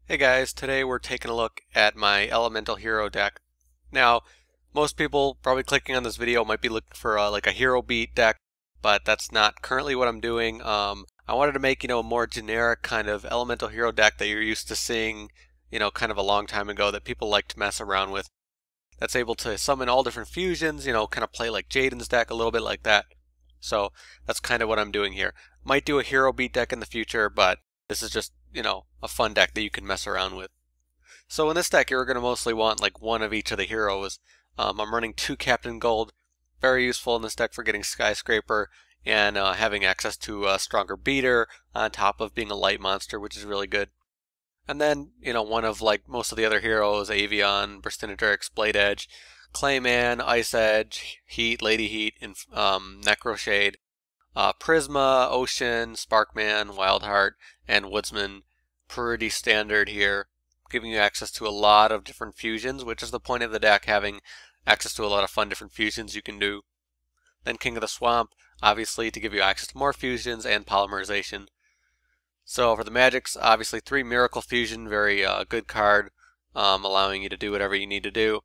Hey guys, today we're taking a look at my Elemental Hero deck. Now, most people probably clicking on this video might be looking for like a hero beat deck, but that's not currently what I'm doing. I wanted to make, a more generic kind of Elemental Hero deck that you're used to seeing, kind of a long time ago that people like to mess around with. That's able to summon all different fusions, kind of play like Jaden's deck, a little bit like that. So that's kind of what I'm doing here. Might do a hero beat deck in the future, but this is just, a fun deck that you can mess around with. So in this deck, you're going to mostly want like one of each of the heroes. I'm running 2 Captain Gold, very useful in this deck for getting Skyscraper and having access to a stronger beater on top of being a light monster, which is really good. And then, one of like most of the other heroes, Avian, Burstinatrix, Bladedge, Clayman, Ice Edge, Heat, Lady Heat, and Necroshade, Prisma, Ocean, Sparkman, Wildheart, and Woodsman. Pretty standard here, giving you access to a lot of different fusions, which is the point of the deck, having access to a lot of fun different fusions you can do. Then King of the Swamp, obviously to give you access to more fusions and polymerization. So for the magics, obviously 3 Miracle Fusion, very good card, allowing you to do whatever you need to do.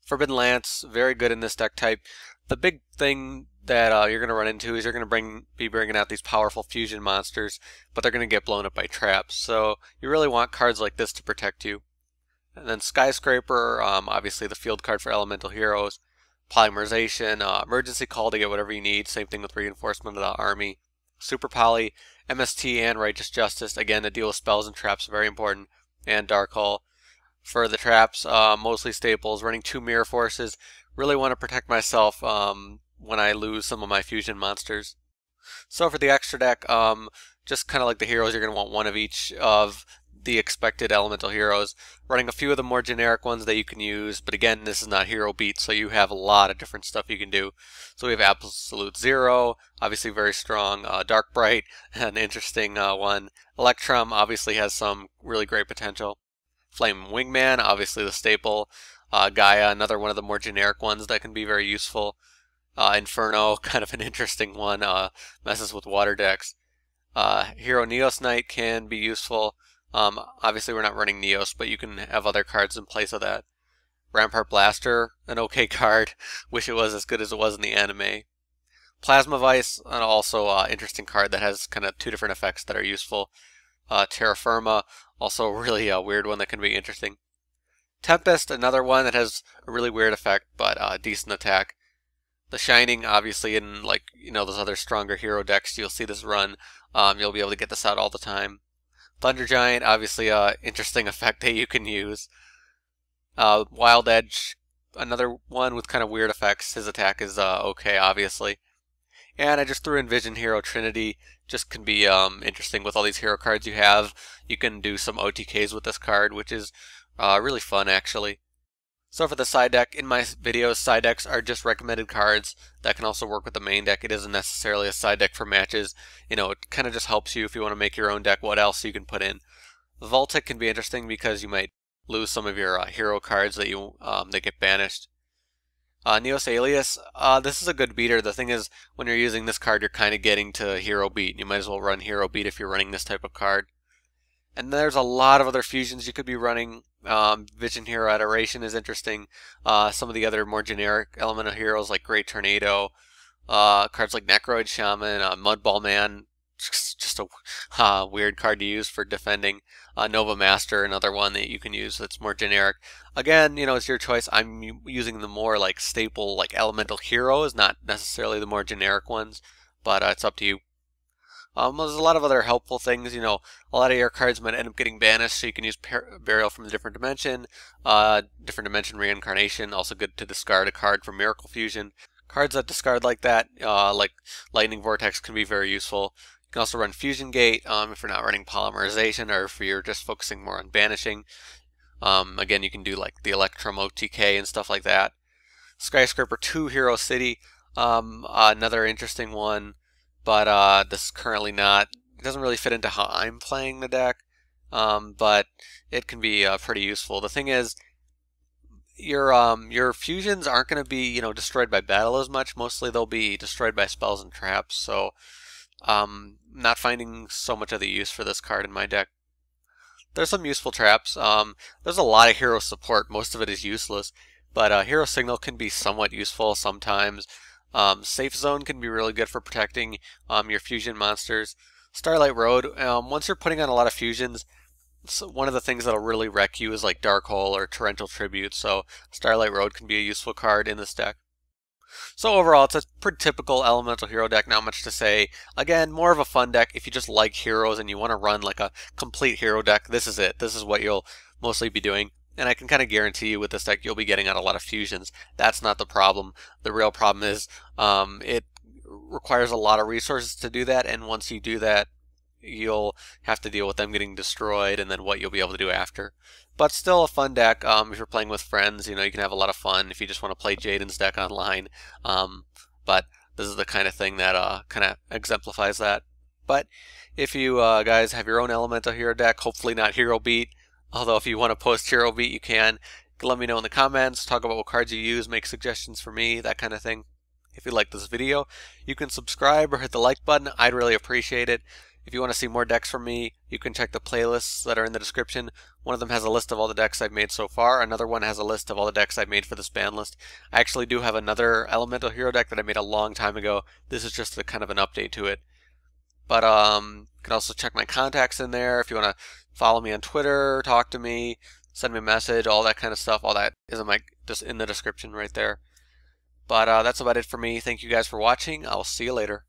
Forbidden Lance, very good in this deck type. The big thing that you're going to run into is you're going to be bringing out these powerful fusion monsters, but they're going to get blown up by traps. So you really want cards like this to protect you. And then Skyscraper, obviously the field card for elemental heroes. Polymerization, emergency call to get whatever you need. Same thing with reinforcement of the army. Super Poly, MST, and Righteous Justice, again to deal with spells and traps, very important. And Dark Hull. For the traps, mostly staples, running 2 Mirror Forces. Really want to protect myself when I lose some of my fusion monsters. So for the extra deck, just kind of like the heroes, you're going to want one of each of the expected elemental heroes. Running a few of the more generic ones that you can use, but again, this is not hero beat, so you have a lot of different stuff you can do. So we have Absolute Zero, obviously very strong. Darkbright, an interesting one. Electrum obviously has some really great potential. Flame Wingman, obviously the staple. Gaia, another one of the more generic ones that can be very useful. Inferno, kind of an interesting one, messes with water decks. Hero Neos Knight can be useful. Obviously we're not running Neos, but you can have other cards in place of that. Rampart Blaster, an okay card. Wish it was as good as it was in the anime. Plasma Vice, an also interesting card that has kind of 2 different effects that are useful. Terra Firma, also a really weird one that can be interesting. Tempest, another one that has a really weird effect, but decent attack. The Shining, obviously in those other stronger hero decks, you'll see this run. You'll be able to get this out all the time. Thunder Giant, obviously interesting effect that you can use. Wildedge, another one with kind of weird effects. His attack is okay, obviously. And I just threw in Vision Hero Trinity. Just can be interesting with all these hero cards you have. You can do some OTKs with this card, which is really fun actually. So for the side deck, in my videos, side decks are just recommended cards that can also work with the main deck. It isn't necessarily a side deck for matches. It kind of just helps you if you want to make your own deck, what else you can put in. Vaultic can be interesting because you might lose some of your hero cards that that get banished. Neos Alias, this is a good beater. The thing is, when you're using this card, you're kind of getting to hero beat. You might as well run hero beat if you're running this type of card. And there's a lot of other fusions you could be running. Vision Hero Adoration is interesting. Some of the other more generic elemental heroes like Great Tornado, cards like Necroid Shaman, Mudball Man, just a weird card to use for defending. Nova Master, another one that you can use that's more generic. Again, it's your choice. I'm using the more like staple, like elemental heroes, not necessarily the more generic ones, but it's up to you. There's a lot of other helpful things. A lot of your cards might end up getting banished, so you can use Burial from a different dimension reincarnation. Also good to discard a card from Miracle Fusion. Cards that discard like that, like Lightning Vortex, can be very useful. You can also run Fusion Gate if you're not running Polymerization, or if you're just focusing more on banishing. Again, you can do like the Electrum OTK and stuff like that. Skyscraper 2 Hero City, another interesting one. But this is currently not. It doesn't really fit into how I'm playing the deck, but it can be pretty useful. The thing is, your fusions aren't going to be destroyed by battle as much. Mostly they'll be destroyed by spells and traps. So not finding so much of the use for this card in my deck. there's some useful traps. There's a lot of hero support. Most of it is useless, but hero signal can be somewhat useful sometimes. Safe zone can be really good for protecting your fusion monsters. Starlight Road, once you're putting on a lot of fusions, so one of the things that'll really wreck you is like Dark Hole or Torrential Tribute, so Starlight Road can be a useful card in this deck. So overall, it's a pretty typical elemental hero deck, not much to say. Again, more of a fun deck. If you just like heroes and you want to run like a complete hero deck, this is it. This is what you'll mostly be doing. And I can kind of guarantee you with this deck, you'll be getting out a lot of fusions. That's not the problem. The real problem is it requires a lot of resources to do that, and once you do that, you'll have to deal with them getting destroyed and then what you'll be able to do after. But still a fun deck. If you're playing with friends, you can have a lot of fun if you just want to play Jaden's deck online. But this is the kind of thing that kind of exemplifies that. But if you guys have your own elemental hero deck, hopefully not hero beat, although if you want to post hero beat, you can. Let me know in the comments, talk about what cards you use, make suggestions for me, that kind of thing. If you like this video, you can subscribe or hit the like button. I'd really appreciate it. If you want to see more decks from me, you can check the playlists that are in the description. One of them has a list of all the decks I've made so far. Another one has a list of all the decks I've made for this ban list. I actually do have another elemental hero deck that I made a long time ago. This is just kind of an update to it. But you can also check my contacts in there. If you want to follow me on Twitter, talk to me, send me a message, all that kind of stuff. All that is in the description right there. But that's about it for me. Thank you guys for watching. I'll see you later.